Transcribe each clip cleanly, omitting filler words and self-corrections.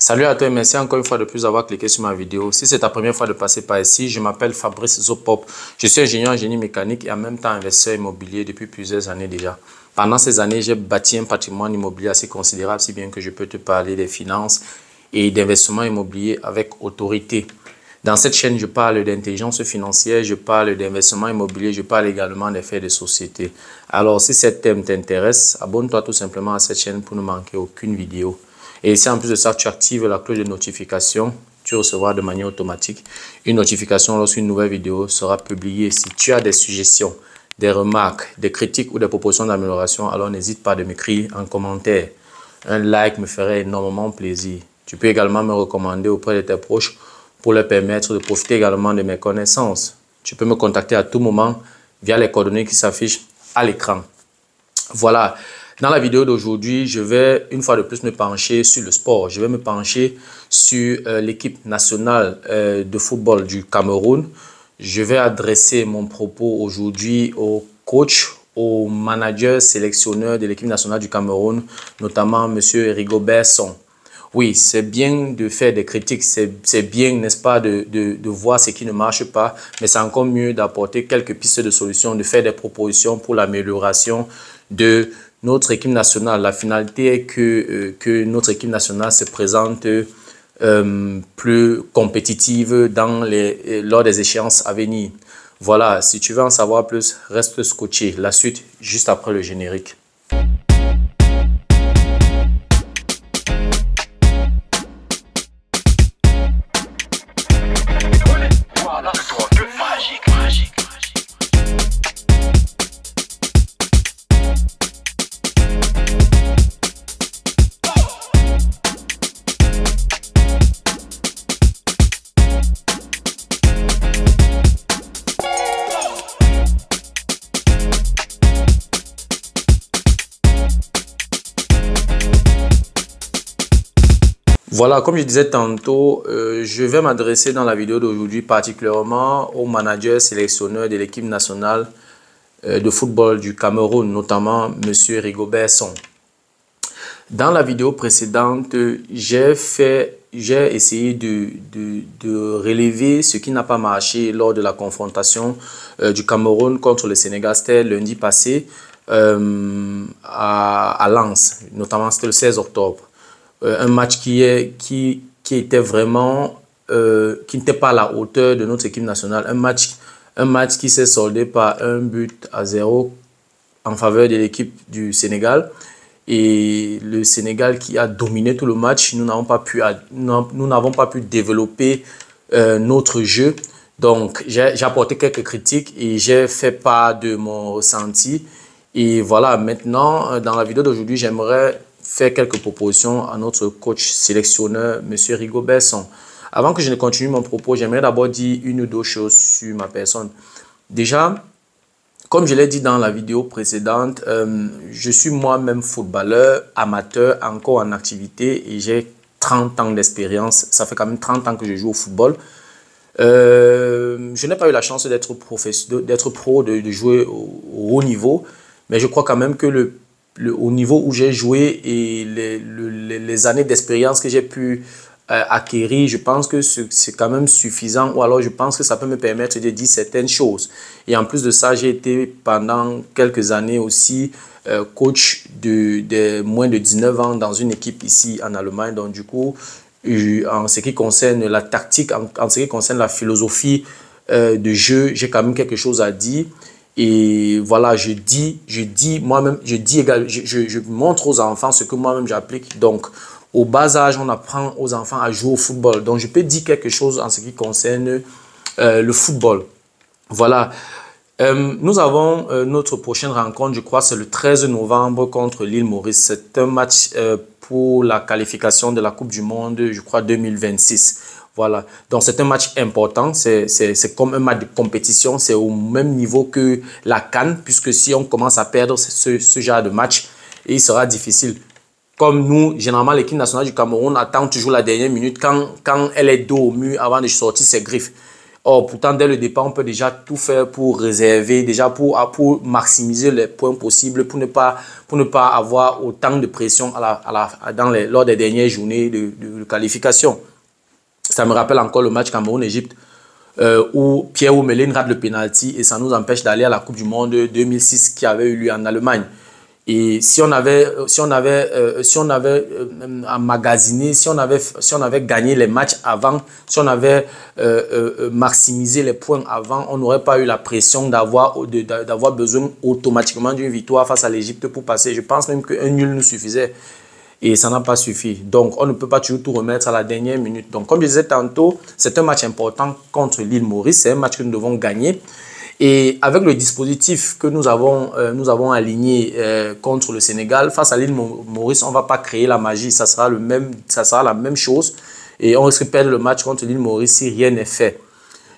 Salut à toi et merci encore une fois de plus d'avoir cliqué sur ma vidéo. Si c'est ta première fois de passer par ici, je m'appelle Fabrice Zopop. Je suis ingénieur en génie mécanique et en même temps investisseur immobilier depuis plusieurs années déjà. Pendant ces années, j'ai bâti un patrimoine immobilier assez considérable, si bien que je peux te parler des finances et d'investissement immobilier avec autorité. Dans cette chaîne, je parle d'intelligence financière, je parle d'investissement immobilier, je parle également des faits de société. Alors, si ce thème t'intéresse, abonne-toi tout simplement à cette chaîne pour ne manquer aucune vidéo. Et si en plus de ça, tu actives la cloche de notification, tu recevras de manière automatique une notification lorsqu'une nouvelle vidéo sera publiée. Si tu as des suggestions, des remarques, des critiques ou des propositions d'amélioration, alors n'hésite pas de m'écrire en commentaire. Un like me ferait énormément plaisir. Tu peux également me recommander auprès de tes proches pour leur permettre de profiter également de mes connaissances. Tu peux me contacter à tout moment via les coordonnées qui s'affichent à l'écran. Voilà. Dans la vidéo d'aujourd'hui, je vais une fois de plus me pencher sur le sport. Je vais me pencher sur l'équipe nationale de football du Cameroun. Je vais adresser mon propos aujourd'hui au coach, au manager sélectionneur de l'équipe nationale du Cameroun, notamment M. Rigobert Song. Oui, c'est bien de faire des critiques, c'est bien, n'est-ce pas, de voir ce qui ne marche pas, mais c'est encore mieux d'apporter quelques pistes de solutions, de faire des propositions pour l'amélioration de notre équipe nationale. La finalité est que notre équipe nationale se présente plus compétitive lors des échéances à venir. Voilà, si tu veux en savoir plus, reste scotché. La suite, juste après le générique. Voilà, comme je disais tantôt, je vais m'adresser dans la vidéo d'aujourd'hui particulièrement au manager sélectionneur de l'équipe nationale de football du Cameroun, notamment M. Rigobert Song. Dans la vidéo précédente, j'ai essayé de relever ce qui n'a pas marché lors de la confrontation du Cameroun contre le Sénégal. C'était lundi passé à Lens, notamment c'était le 16 octobre. Un match qui était vraiment, qui n'était pas à la hauteur de notre équipe nationale. Un match qui s'est soldé par 1-0 en faveur de l'équipe du Sénégal. Et le Sénégal qui a dominé tout le match, nous n'avons pas pu développer notre jeu. Donc, j'ai apporté quelques critiques et j'ai fait part de mon ressenti. Et voilà, maintenant, dans la vidéo d'aujourd'hui, j'aimerais faire quelques propositions à notre coach sélectionneur, M. Rigobert Song. Avant que je ne continue mon propos, j'aimerais d'abord dire une ou deux choses sur ma personne. Déjà, comme je l'ai dit dans la vidéo précédente, je suis moi-même footballeur, amateur, encore en activité et j'ai 30 ans d'expérience. Ça fait quand même 30 ans que je joue au football. Je n'ai pas eu la chance d'être pro, de jouer au haut niveau, mais je crois quand même que au niveau où j'ai joué et les années d'expérience que j'ai pu acquérir, je pense que c'est quand même suffisant, ou alors je pense que ça peut me permettre de dire certaines choses. Et en plus de ça, j'ai été pendant quelques années aussi coach de moins de 19 ans dans une équipe ici en Allemagne. Donc du coup, en ce qui concerne la tactique, en ce qui concerne la philosophie de jeu, j'ai quand même quelque chose à dire. Et voilà, je montre aux enfants ce que moi-même j'applique. Donc, au bas âge, on apprend aux enfants à jouer au football. Donc, je peux dire quelque chose en ce qui concerne le football. Voilà. Nous avons notre prochaine rencontre, je crois, c'est le 13 novembre contre l'île Maurice. C'est un match pour la qualification de la Coupe du Monde, je crois, 2026. Voilà, donc c'est un match important, c'est comme un match de compétition, c'est au même niveau que la CAN, puisque si on commence à perdre ce genre de match, il sera difficile. Comme nous, généralement l'équipe nationale du Cameroun attend toujours la dernière minute quand elle est dos au mur avant de sortir ses griffes. Or, pourtant, dès le départ, on peut déjà tout faire pour réserver, déjà pour maximiser les points possibles, pour ne pas avoir autant de pression lors des dernières journées de qualification. Ça me rappelle encore le match Cameroun-Égypte, où Pierre Omelin rate le penalty et ça nous empêche d'aller à la Coupe du Monde 2006 qui avait eu lieu en Allemagne. Et si on avait emmagasiné, si on avait gagné les matchs avant, si on avait maximisé les points avant, on n'aurait pas eu la pression d'avoir besoin automatiquement d'une victoire face à l'Égypte pour passer. Je pense même qu'un nul nous suffisait. Et ça n'a pas suffi. Donc, on ne peut pas toujours tout remettre à la dernière minute. Donc, comme je disais tantôt, c'est un match important contre l'île Maurice. C'est un match que nous devons gagner. Et avec le dispositif que nous avons aligné contre le Sénégal, face à l'île Maurice, on ne va pas créer la magie. Ça sera la même chose. Et on risque de perdre le match contre l'île Maurice si rien n'est fait.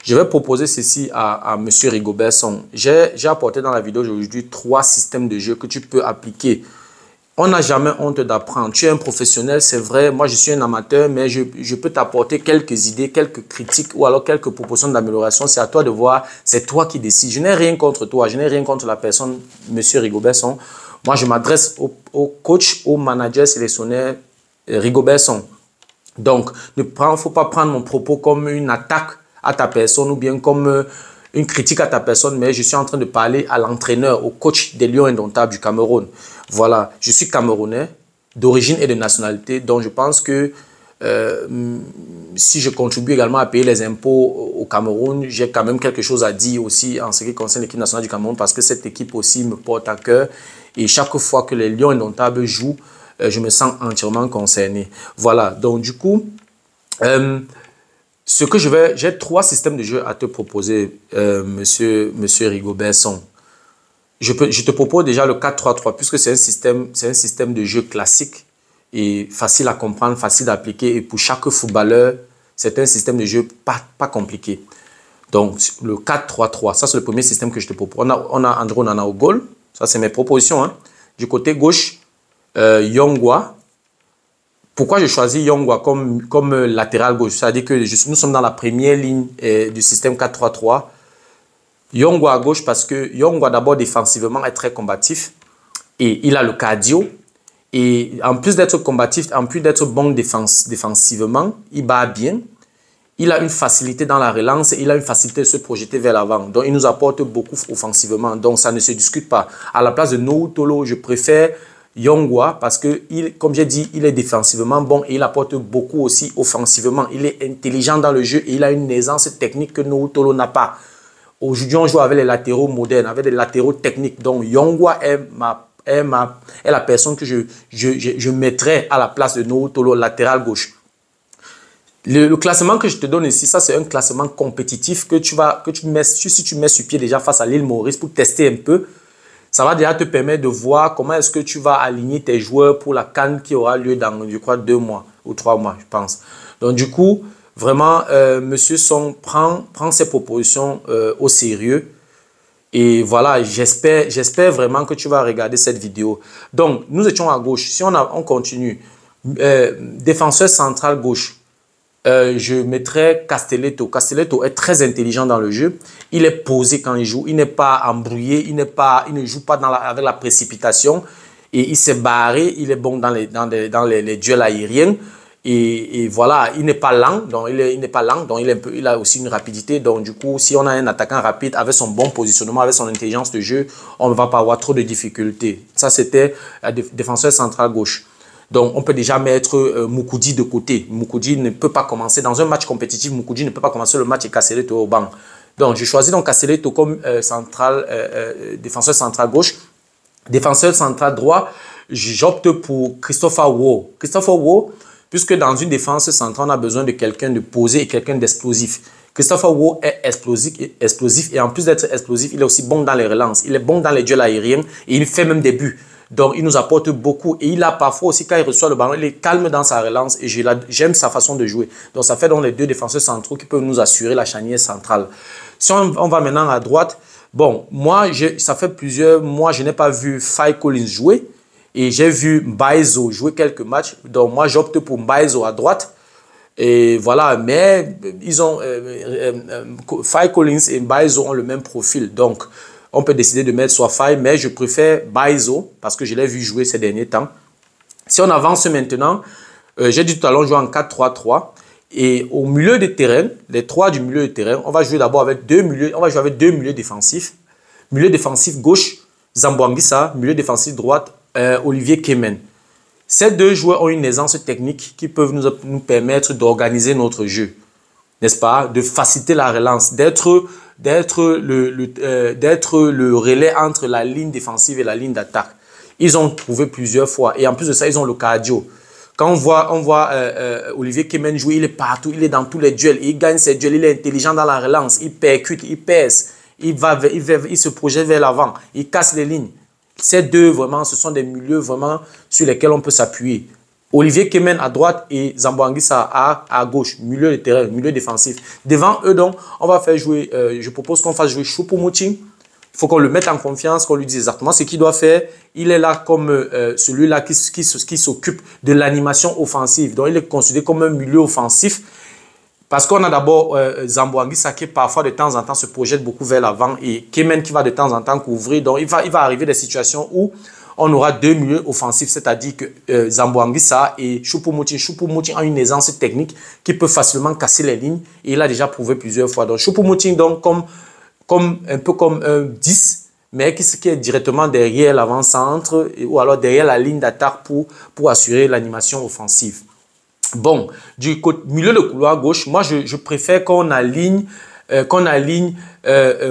Je vais proposer ceci à M. Rigobert Song. J'ai apporté dans la vidéo aujourd'hui 3 systèmes de jeu que tu peux appliquer. On n'a jamais honte d'apprendre. Tu es un professionnel, c'est vrai. Moi, je suis un amateur, mais je peux t'apporter quelques idées, quelques critiques ou alors quelques propositions d'amélioration. C'est à toi de voir. C'est toi qui décides. Je n'ai rien contre toi. Je n'ai rien contre la personne, M. Rigobert Song. Moi, je m'adresse au coach, au manager sélectionneur Rigobert Song. Donc, il ne faut pas prendre mon propos comme une attaque à ta personne ou bien comme une critique à ta personne, mais je suis en train de parler à l'entraîneur, au coach des Lions Indomptables du Cameroun. Voilà, je suis Camerounais d'origine et de nationalité, donc je pense que si je contribue également à payer les impôts au Cameroun, j'ai quand même quelque chose à dire aussi en ce qui concerne l'équipe nationale du Cameroun parce que cette équipe aussi me porte à cœur et chaque fois que les Lions Indomptables jouent, je me sens entièrement concerné. Voilà, donc du coup, j'ai 3 systèmes de jeu à te proposer, monsieur Rigobert Song. Je te propose déjà le 4-3-3 puisque c'est un système de jeu classique et facile à comprendre, facile à appliquer. Et pour chaque footballeur, c'est un système de jeu pas compliqué. Donc, le 4-3-3, ça c'est le premier système que je te propose. On a André Onana au goal, ça c'est mes propositions. Hein. Du côté gauche, Yongwa. Pourquoi je choisis Yongwa comme latéral gauche? C'est-à-dire que nous sommes dans la première ligne du système 4-3-3. Yongwa à gauche parce que Yongwa d'abord défensivement est très combatif et il a le cardio. Et en plus d'être combatif, en plus d'être bon défensivement, il bat bien. Il a une facilité dans la relance et il a une facilité de se projeter vers l'avant. Donc il nous apporte beaucoup offensivement. Donc ça ne se discute pas. À la place de Nou Tolo, je préfère Yongwa parce que, comme j'ai dit, il est défensivement bon et il apporte beaucoup aussi offensivement. Il est intelligent dans le jeu et il a une aisance technique que Nou Tolo n'a pas. Aujourd'hui, on joue avec les latéraux modernes, avec des latéraux techniques. Donc, Yongwa est la personne que je mettrais à la place de Nou Tolo, latéral gauche. Le classement que je te donne ici, ça c'est un classement compétitif que si tu mets sur pied déjà face à l'île Maurice pour tester un peu, ça va déjà te permettre de voir comment est-ce que tu vas aligner tes joueurs pour la CAN qui aura lieu dans, je crois, 2 mois ou 3 mois, je pense. Donc, du coup, vraiment, Monsieur Song prend ses propositions au sérieux. Et voilà, j'espère vraiment que tu vas regarder cette vidéo. Donc, nous étions à gauche. Si on continue, défenseur central gauche, je mettrais Castelletto. Castelletto est très intelligent dans le jeu. Il est posé quand il joue. Il n'est pas embrouillé. Il ne joue pas avec la précipitation. Et il s'est barré. Il est bon dans les duels aériens. Et voilà, il n'est pas lent, donc il a aussi une rapidité. Donc du coup, si on a un attaquant rapide avec son bon positionnement, avec son intelligence de jeu, on ne va pas avoir trop de difficultés. Ça, c'était défenseur central gauche. Donc on peut déjà mettre Moukoudi de côté. Moukoudi ne peut pas commencer dans un match compétitif. Moukoudi ne peut pas commencer le match et Castelletto au banc. Donc je choisis donc Castelletto comme défenseur central gauche. Défenseur central droit, j'opte pour Christopher Wo. Christopher Wo, puisque dans une défense centrale, on a besoin de quelqu'un de posé et quelqu'un d'explosif. Christopher Wo est explosif et en plus d'être explosif, il est aussi bon dans les relances. Il est bon dans les duels aériens et il fait même des buts. Donc, il nous apporte beaucoup. Et il a parfois aussi, quand il reçoit le ballon, il est calme dans sa relance et j'aime sa façon de jouer. Donc, ça fait donc les 2 défenseurs centraux qui peuvent nous assurer la charnière centrale. Si on va maintenant à droite, bon, moi, ça fait plusieurs mois, je n'ai pas vu Faye Collins jouer. Et j'ai vu Mbaizo jouer quelques matchs. Donc, moi, j'opte pour Mbaizo à droite. Et voilà, mais ils ont Faye Collins et Mbaizo ont le même profil. Donc, on peut décider de mettre soit Faye, mais je préfère Mbaizo parce que je l'ai vu jouer ces derniers temps. Si on avance maintenant, j'ai dit tout à l'heure, on joue en 4-3-3. Et au milieu de terrain, les trois du milieu de terrain, on va jouer d'abord avec deux milieux. On va jouer avec deux milieux défensifs. Milieu défensif gauche, Zamboanguissa. Milieu défensif droite, Olivier Kemen. Ces deux joueurs ont une aisance technique qui peuvent nous permettre d'organiser notre jeu, n'est-ce pas? De faciliter la relance, d'être le relais entre la ligne défensive et la ligne d'attaque. Ils ont prouvé plusieurs fois. Et en plus de ça, ils ont le cardio. Quand on voit Olivier Kemen jouer, il est partout, il est dans tous les duels. Il gagne ses duels, il est intelligent dans la relance, il percute, il pèse, il se projette vers l'avant, il casse les lignes. Ces deux, vraiment, ce sont des milieux vraiment sur lesquels on peut s'appuyer. Olivier Kemen à droite et Zamboanguissa à gauche, milieu de terrain, milieu défensif. Devant eux, donc, on va faire jouer, je propose qu'on fasse jouer Choupo-Moting. Il faut qu'on le mette en confiance, qu'on lui dise exactement ce qu'il doit faire. Il est là comme celui-là qui s'occupe de l'animation offensive. Donc, il est considéré comme un milieu offensif. Parce qu'on a d'abord Zamboanguissa qui parfois de temps en temps se projette beaucoup vers l'avant et Kemen qui va de temps en temps couvrir. Donc il va arriver des situations où on aura deux milieux offensifs, c'est-à-dire que Zamboanguissa et Choupo-Moting. Choupo-Moting a une aisance technique qui peut facilement casser les lignes et il a déjà prouvé plusieurs fois. Donc Choupo-Moting donc un peu comme un 10, mais qui est directement derrière l'avant-centre ou alors derrière la ligne d'attaque pour assurer l'animation offensive. Bon, du côté milieu de couloir gauche, moi je préfère qu'on aligne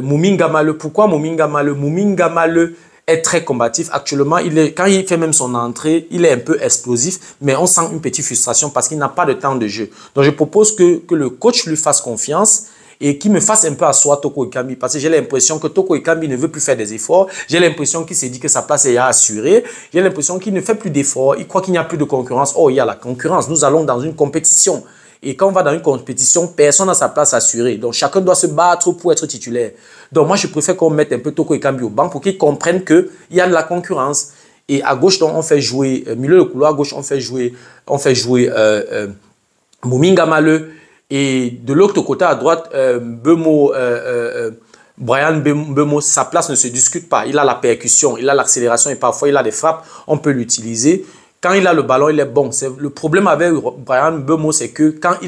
Mominga Maleu. Pourquoi Mominga Maleu? Mominga Maleu est très combatif. Actuellement, quand il fait même son entrée, il est un peu explosif, mais on sent une petite frustration parce qu'il n'a pas de temps de jeu. Donc je propose que le coach lui fasse confiance et qu'il me fasse un peu asseoir Toko Ekambi parce que j'ai l'impression que Toko Ekambi ne veut plus faire des efforts. J'ai l'impression qu'il s'est dit que sa place est assurée. J'ai l'impression qu'il ne fait plus d'efforts. Il croit qu'il n'y a plus de concurrence. Oh, il y a la concurrence. Nous allons dans une compétition. Et quand on va dans une compétition, personne n'a sa place assurée. Donc, chacun doit se battre pour être titulaire. Donc, moi, je préfère qu'on mette un peu Toko Ekambi au banc pour qu'il comprenne qu'il y a de la concurrence. Et à gauche, donc, on fait jouer, milieu de couloir gauche, on fait jouer Mominga Maleu. Et de l'autre côté, à droite, Brian Mbeumo, sa place ne se discute pas. Il a la percussion, il a l'accélération et parfois il a des frappes. On peut l'utiliser. Quand il a le ballon, il est bon. Le problème avec Brian Mbeumo, c'est que quand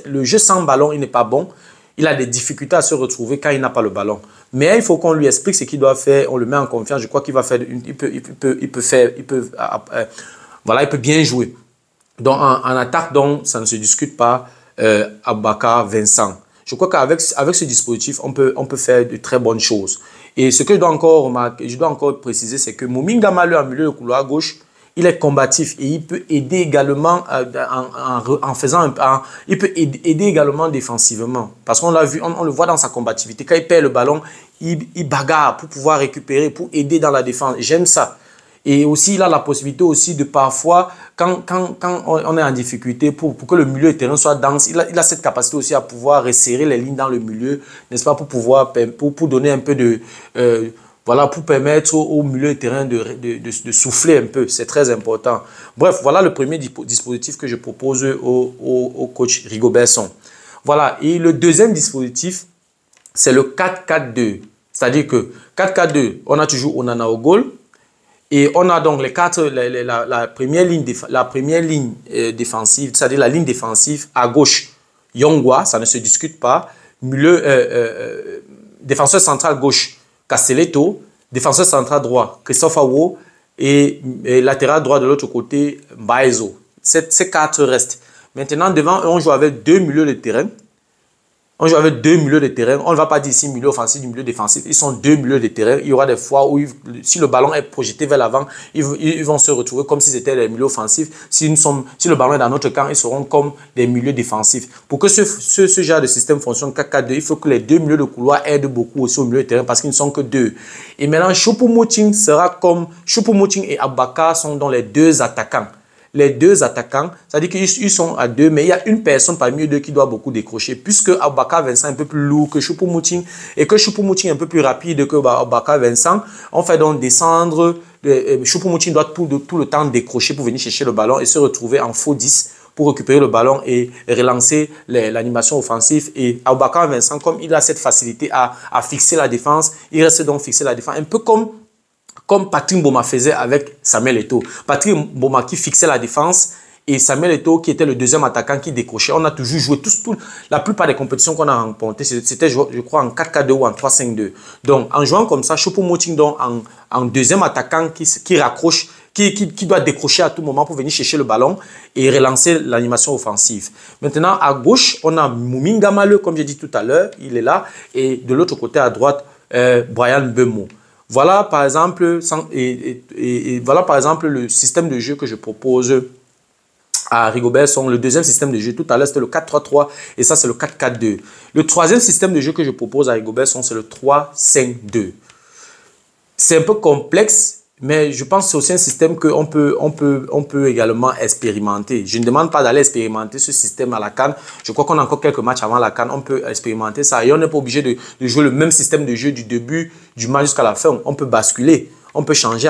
le jeu sans ballon, il n'est pas bon. Il a des difficultés à se retrouver quand il n'a pas le ballon. Mais il faut qu'on lui explique ce qu'il doit faire. On le met en confiance. Je crois qu'il va faire. Il peut bien jouer. Donc en attaque, donc, ça ne se discute pas. Aboubakar Vincent. Je crois qu'avec ce dispositif, on peut faire de très bonnes choses. Et ce que je dois encore préciser, c'est que Mominga Maleu en milieu de couloir gauche, il est combatif et il peut aider également il peut aider également défensivement. Parce qu'on l'a vu, on le voit dans sa combativité. Quand il perd le ballon, il bagarre pour pouvoir récupérer, pour aider dans la défense. J'aime ça. Et aussi, il a la possibilité aussi de parfois, quand on est en difficulté, pour que le milieu de terrain soit dense, il a cette capacité aussi à pouvoir resserrer les lignes dans le milieu, n'est-ce pas, pour donner un peu de... pour permettre au milieu de terrain de souffler un peu. C'est très important. Bref, voilà le premier dispositif que je propose au coach Rigobertson. Voilà. Et le deuxième dispositif, c'est le 4-4-2. C'est-à-dire que 4-4-2, on a toujours Onana au goal. Et on a donc la première ligne défensive, c'est-à-dire la ligne défensive à gauche, Yongwa, ça ne se discute pas. Milieu, défenseur central gauche, Castelletto. Défenseur central droit, Christophe Awo. Et latéral droit de l'autre côté, Mbaizo. Ces quatre restent. Maintenant, devant eux, on joue avec deux milieux de terrain. On joue avec deux milieux de terrain. On ne va pas dire ici milieu offensif, milieu défensif. Ils sont deux milieux de terrain. Il y aura des fois où, si le ballon est projeté vers l'avant, ils vont se retrouver comme si c'était des milieux offensifs. Si le ballon est dans notre camp, ils seront comme des milieux défensifs. Pour que ce genre de système fonctionne 4-4-2, il faut que les deux milieux de couloir aident beaucoup aussi au milieu de terrain parce qu'ils ne sont que deux. Et maintenant, Choupo-Moting sera comme... Choupo-Moting et Aboubakar sont dans les deux attaquants. Les deux attaquants, c'est-à-dire qu'ils sont à deux, mais il y a une personne parmi eux deux qui doit beaucoup décrocher, puisque Aboubakar Vincent est un peu plus lourd que Choupo-Moting et que Choupo-Moting est un peu plus rapide que Aboubakar Vincent. On fait donc descendre, Choupo-Moting doit tout le temps décrocher pour venir chercher le ballon et se retrouver en faux 10 pour récupérer le ballon et relancer l'animation offensive. Et Aboubakar Vincent, comme il a cette facilité à fixer la défense, il reste donc fixer la défense, un peu comme Patrick Mboma faisait avec Samuel Eto'o. Patrick Mboma qui fixait la défense et Samuel Eto'o qui était le deuxième attaquant qui décrochait. On a toujours joué, la plupart des compétitions qu'on a remportées, c'était je crois en 4-4-2 ou en 3-5-2. Donc en jouant comme ça, Choupo-Moting en deuxième attaquant qui raccroche, qui doit décrocher à tout moment pour venir chercher le ballon et relancer l'animation offensive. Maintenant, à gauche, on a Mouminga Maleu, comme j'ai dit tout à l'heure, il est là. Et de l'autre côté, à droite, Bryan Mbeumo. Voilà par exemple, voilà par exemple le système de jeu que je propose à Rigobert Song. Le deuxième système de jeu, tout à l'heure, c'était le 4-3-3 et ça, c'est le 4-4-2. Le troisième système de jeu que je propose à Rigobert Song, c'est le 3-5-2. C'est un peu complexe, mais je pense que c'est aussi un système qu'on peut également expérimenter. Je ne demande pas d'aller expérimenter ce système à la CAN. Je crois qu'on a encore quelques matchs avant la CAN. On peut expérimenter ça. Et on n'est pas obligé de jouer le même système de jeu du début du match jusqu'à la fin. On peut basculer. On peut changer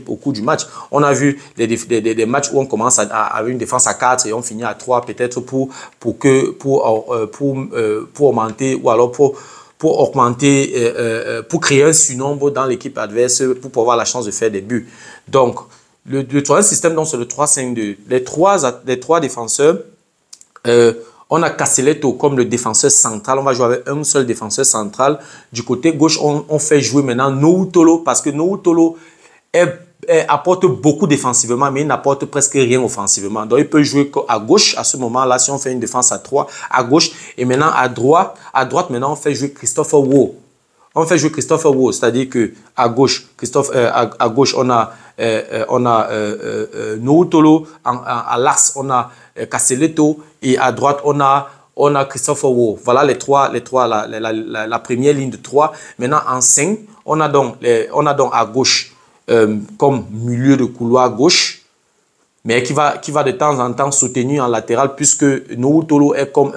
au cours du match. On a vu des matchs où on commence avec une défense à 4 et on finit à 3 peut-être pour augmenter ou alors pour augmenter, pour créer un surnombre dans l'équipe adverse, pour pouvoir avoir la chance de faire des buts. Donc, le troisième système, c'est le 3-5-2. Les trois défenseurs, on a Castelletto comme le défenseur central. On va jouer avec un seul défenseur central. Du côté gauche, on fait jouer maintenant Nouhou Tolo parce que Nouhou Tolo apporte beaucoup défensivement, mais il n'apporte presque rien offensivement. Donc, il peut jouer à gauche à ce moment-là, si on fait une défense à 3, à gauche. Et maintenant, à droite, maintenant, on fait jouer Christopher Wo. On fait jouer Christopher Wo, c'est-à-dire qu'à gauche, à gauche, on a Nouhou Tolo. À l'axe, on a Castelletto. Et à droite, on a Christopher Wo. Voilà la première ligne de 3. Maintenant, en 5, on a donc à gauche, comme milieu de couloir gauche, mais qui va de temps en temps soutenir en latéral, puisque Nouhou Tolo est comme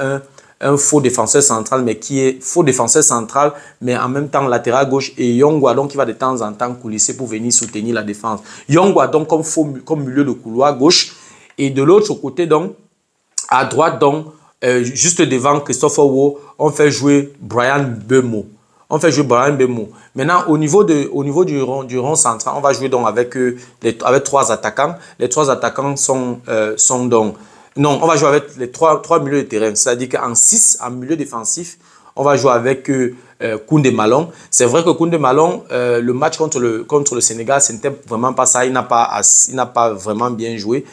un faux défenseur central, mais qui est faux défenseur central, mais en même temps latéral gauche, et Yongwa donc qui va de temps en temps coulisser pour venir soutenir la défense. Yongwa donc comme milieu de couloir gauche, et de l'autre côté donc, à droite donc, juste devant Christopher Wo, on fait jouer Bryan Mbeumo. Maintenant, au niveau du rond central, on va jouer donc avec trois attaquants. Les trois attaquants sont donc... Non, on va jouer avec les trois milieux de terrain. C'est-à-dire qu'en 6, en milieu défensif, on va jouer avec Koundé Malone. C'est vrai que Koundé Malone, le match contre le Sénégal, ce n'était vraiment pas ça. Il n'a pas vraiment bien joué.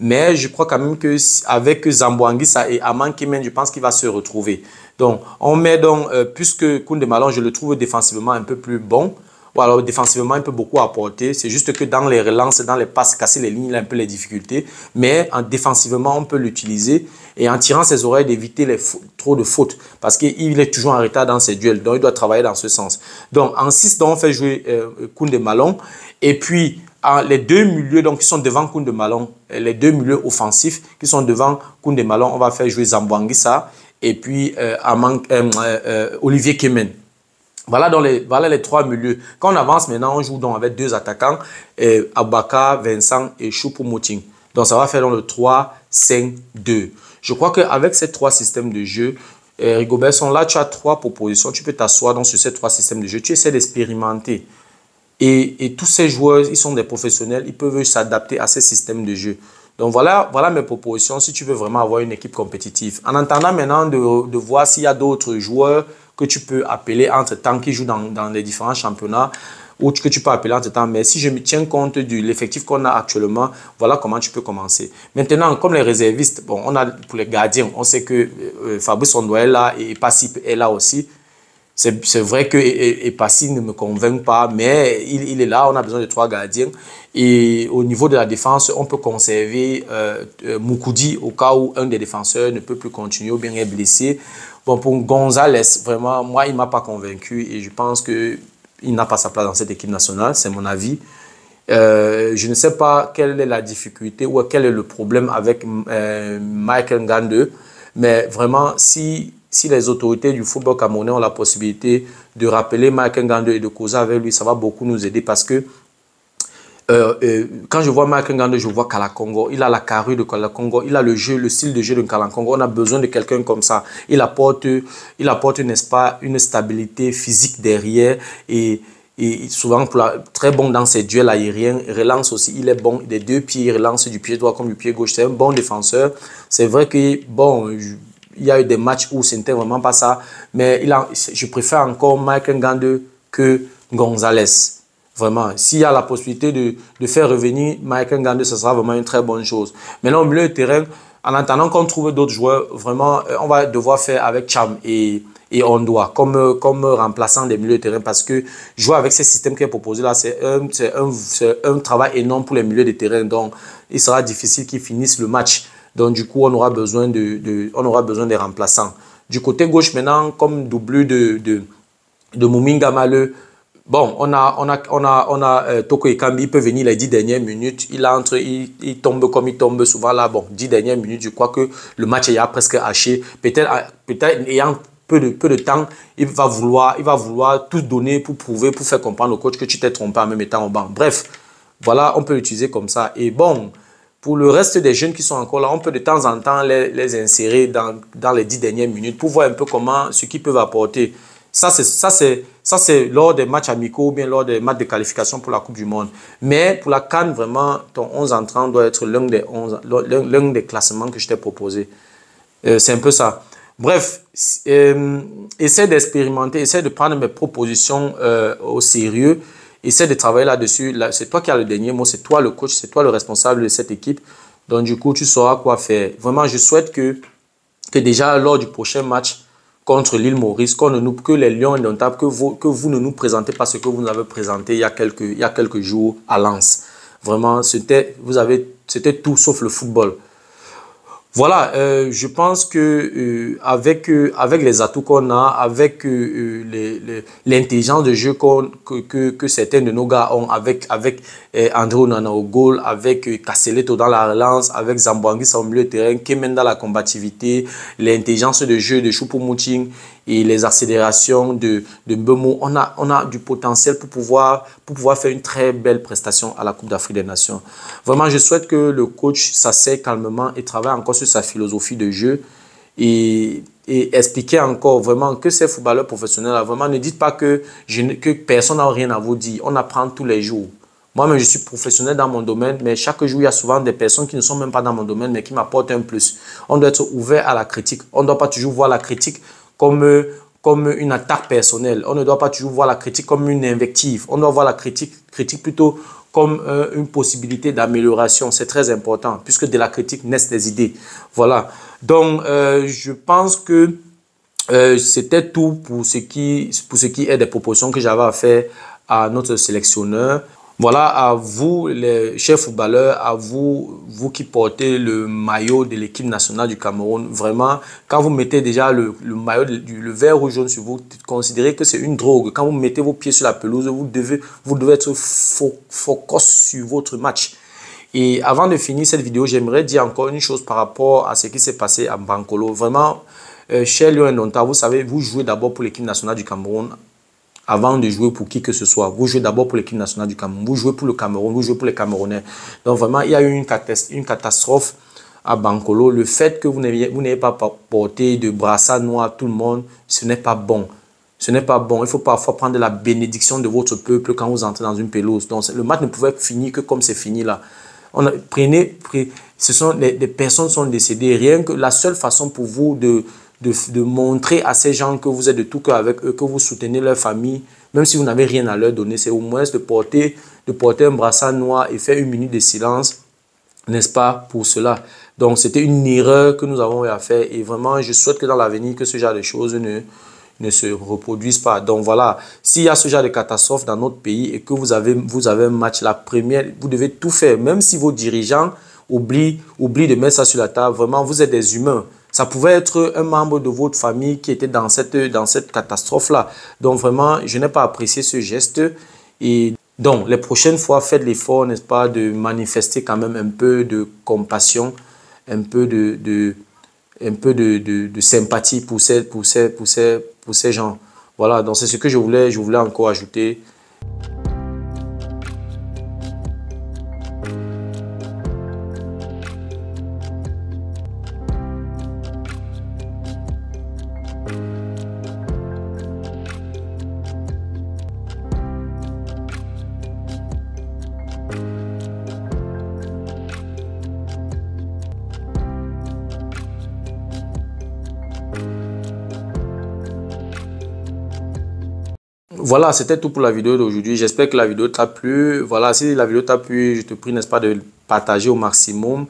Mais je crois quand même qu'avec Zambo Anguissa et Aman Kemen, je pense qu'il va se retrouver. Donc, on met donc, puisque Koundé Malone, je le trouve défensivement un peu plus bon, ou alors défensivement, il peut beaucoup apporter. C'est juste que dans les relances, dans les passes, casser les lignes, il a un peu les difficultés. Mais défensivement, on peut l'utiliser et en tirant ses oreilles d'éviter trop de fautes. Parce qu'il est toujours en retard dans ses duels. Donc, il doit travailler dans ce sens. Donc, en 6, on fait jouer Koundé Malone. Et puis, les deux milieux donc, qui sont devant Koundé Malone, les deux milieux offensifs qui sont devant Koundé Malone, on va faire jouer Zambo Anguissa et puis Olivier Kemen. Voilà les trois milieux. Quand on avance maintenant, on joue donc avec deux attaquants, Aboubakar, Vincent et Choupo-Moting. Donc ça va faire donc le 3-5-2. Je crois qu'avec ces trois systèmes de jeu, Rigobert Song, là tu as trois propositions. Tu peux t'asseoir sur ces trois systèmes de jeu. Tu essaies d'expérimenter. Et tous ces joueurs, ils sont des professionnels, ils peuvent s'adapter à ces systèmes de jeu. Donc voilà mes propositions si tu veux vraiment avoir une équipe compétitive. En attendant maintenant de voir s'il y a d'autres joueurs que tu peux appeler entre-temps qui jouent dans les différents championnats ou que tu peux appeler entre-temps. Mais si je me tiens compte de l'effectif qu'on a actuellement, voilà comment tu peux commencer. Maintenant, comme les réservistes, bon, on a pour les gardiens, on sait que Fabrice Ondoa est là et Passy est là aussi. C'est vrai que Passy ne me convainc pas, mais il est là, on a besoin de trois gardiens. Et au niveau de la défense, on peut conserver Moukoudi au cas où un des défenseurs ne peut plus continuer ou bien est blessé. Bon, pour Gonzalez, vraiment, moi, il ne m'a pas convaincu et je pense qu'il n'a pas sa place dans cette équipe nationale, c'est mon avis. Je ne sais pas quelle est la difficulté ou quel est le problème avec Michael Ngande, mais vraiment, si les autorités du football camerounais ont la possibilité de rappeler Michael Ngande et de causer avec lui, ça va beaucoup nous aider parce que Quand je vois Mike Ngando, je vois Kala Congo. Il a la carrure de Kala Congo. Il a le jeu, le style de jeu de Kala Congo. On a besoin de quelqu'un comme ça. Il apporte, n'est-ce pas, une stabilité physique derrière et souvent très bon dans ses duels aériens. Il relance aussi. Il est bon des deux pieds. Il relance du pied droit comme du pied gauche. C'est un bon défenseur. C'est vrai que, bon, il y a eu des matchs où ce n'était vraiment pas ça. Mais je préfère encore Mike Ngando que Gonzalez. Vraiment, s'il y a la possibilité de faire revenir Michael Ngando, ce sera vraiment une très bonne chose. Maintenant, au milieu de terrain, en attendant qu'on trouve d'autres joueurs, vraiment, on va devoir faire avec Cham et Ondoa comme remplaçant des milieux de terrain parce que jouer avec ces systèmes qui est proposé là, c'est un travail énorme pour les milieux de terrain. Donc, il sera difficile qu'ils finissent le match. Donc, du coup, on aura besoin des remplaçants. Du côté gauche, maintenant, comme doublure de Muminga Maleu, bon, on a Toko Ekambi, il peut venir les 10 dernières minutes. Il entre, il tombe comme il tombe souvent là. Bon, 10 dernières minutes, je crois que le match est presque haché. Peut-être ayant peu de temps, il va vouloir tout donner pour prouver, pour faire comprendre au coach que tu t'es trompé en même étant au banc. Bref, voilà, on peut l'utiliser comme ça. Et bon, pour le reste des jeunes qui sont encore là, on peut de temps en temps les insérer dans les 10 dernières minutes pour voir un peu ce qu'ils peuvent apporter. Ça, c'est lors des matchs amicaux ou bien lors des matchs de qualification pour la Coupe du Monde. Mais pour la CAN, vraiment, ton 11 entrant doit être l'un des classements que je t'ai proposé. C'est un peu ça. Bref, essaie d'expérimenter, essaie de prendre mes propositions au sérieux. Essaie de travailler là-dessus. C'est toi qui as le dernier mot, c'est toi le coach, c'est toi le responsable de cette équipe. Donc, du coup, tu sauras quoi faire. Vraiment, je souhaite que déjà lors du prochain match, contre l'île Maurice, que les Lions indomptables, que vous ne nous présentez pas ce que vous nous avez présenté il y a quelques jours à Lens. Vraiment, c'était tout sauf le football. Voilà, je pense que avec les atouts qu'on a, avec l'intelligence de jeu que certains de nos gars ont, avec André Onana au goal, avec Castelletto dans la relance, avec Zamboanguissa au milieu de terrain, Kemen dans la combativité, l'intelligence de jeu de Choupo-Moting et les accélérations de Mbeumo, on a du potentiel pour pouvoir faire une très belle prestation à la Coupe d'Afrique des Nations. Vraiment, je souhaite que le coach s'asseye calmement et travaille encore sur sa philosophie de jeu et expliquer encore vraiment que ces footballeurs professionnels, vraiment, ne dites pas que personne n'a rien à vous dire. On apprend tous les jours. Moi-même, je suis professionnel dans mon domaine, mais chaque jour, il y a souvent des personnes qui ne sont même pas dans mon domaine, mais qui m'apportent un plus. On doit être ouvert à la critique. On ne doit pas toujours voir la critique comme une attaque personnelle. On ne doit pas toujours voir la critique comme une invective. On doit voir la critique plutôt comme une possibilité d'amélioration. C'est très important, puisque de la critique naissent des idées. Voilà. Donc, je pense que c'était tout pour ce qui est des propositions que j'avais à faire à notre sélectionneur. Voilà, à vous, les chers footballeurs, à vous qui portez le maillot de l'équipe nationale du Cameroun. Vraiment, quand vous mettez déjà le maillot, le vert ou jaune sur vous, considérez que c'est une drogue. Quand vous mettez vos pieds sur la pelouse, vous devez être focus sur votre match. Et avant de finir cette vidéo, j'aimerais dire encore une chose par rapport à ce qui s'est passé à Bankolo. Vraiment, cher Lions Indomptables, vous savez, vous jouez d'abord pour l'équipe nationale du Cameroun. Avant de jouer pour qui que ce soit, vous jouez d'abord pour l'équipe nationale du Cameroun, vous jouez pour le Cameroun, vous jouez pour les Camerounais. Donc vraiment, il y a eu une catastrophe à Bankolo. Le fait que vous n'ayez pas porté de brassard noir à tout le monde, ce n'est pas bon. Ce n'est pas bon. Il faut parfois prendre la bénédiction de votre peuple quand vous entrez dans une pelouse. Donc le match ne pouvait finir que comme c'est fini là. Des personnes sont décédées. Rien que la seule façon pour vous de montrer à ces gens que vous êtes de tout cœur avec eux, que vous soutenez leur famille, même si vous n'avez rien à leur donner, c'est au moins de porter un brassard noir et faire une minute de silence, n'est-ce pas, pour cela. Donc, c'était une erreur que nous avons eu à faire et vraiment, je souhaite que dans l'avenir, que ce genre de choses ne se reproduisent pas. Donc, voilà, s'il y a ce genre de catastrophe dans notre pays et que vous avez un match, la première, vous devez tout faire, même si vos dirigeants oublient de mettre ça sur la table. Vraiment, vous êtes des humains. Ça pouvait être un membre de votre famille qui était dans cette catastrophe-là. Donc vraiment, je n'ai pas apprécié ce geste. Et donc, les prochaines fois, faites l'effort, n'est-ce pas, de manifester quand même un peu de compassion, un peu de sympathie pour ces gens. Voilà, donc c'est ce que je voulais encore ajouter. Voilà, c'était tout pour la vidéo d'aujourd'hui. J'espère que la vidéo t'a plu. Voilà, si la vidéo t'a plu, je te prie, n'est-ce pas, de partager au maximum.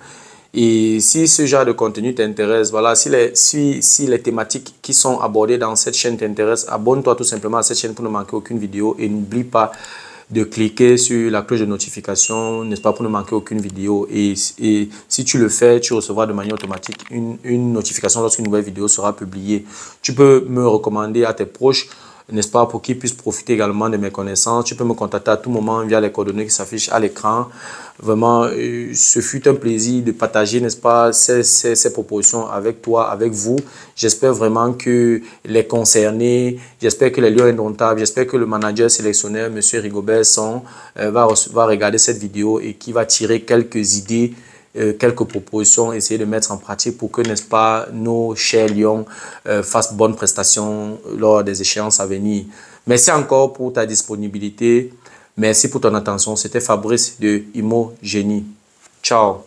Et si ce genre de contenu t'intéresse, voilà, si les thématiques qui sont abordées dans cette chaîne t'intéressent, abonne-toi tout simplement à cette chaîne pour ne manquer aucune vidéo. Et n'oublie pas de cliquer sur la cloche de notification, n'est-ce pas, pour ne manquer aucune vidéo. Et si tu le fais, tu recevras de manière automatique une notification lorsqu'une nouvelle vidéo sera publiée. Tu peux me recommander à tes proches, n'est-ce pas, pour qu'ils puissent profiter également de mes connaissances. Tu peux me contacter à tout moment via les coordonnées qui s'affichent à l'écran. Vraiment, ce fut un plaisir de partager, n'est-ce pas, ces propositions avec toi, avec vous. J'espère vraiment que les concernés, j'espère que les Lions Indomptables, j'espère que le manager sélectionneur, M. Rigobert Song, va regarder cette vidéo et qui va tirer quelques idées, quelques propositions, essayer de mettre en pratique pour que, n'est-ce pas, nos chers Lions fassent bonne prestation lors des échéances à venir. Merci encore pour ta disponibilité. Merci pour ton attention. C'était Fabrice de Imo Génie. Ciao.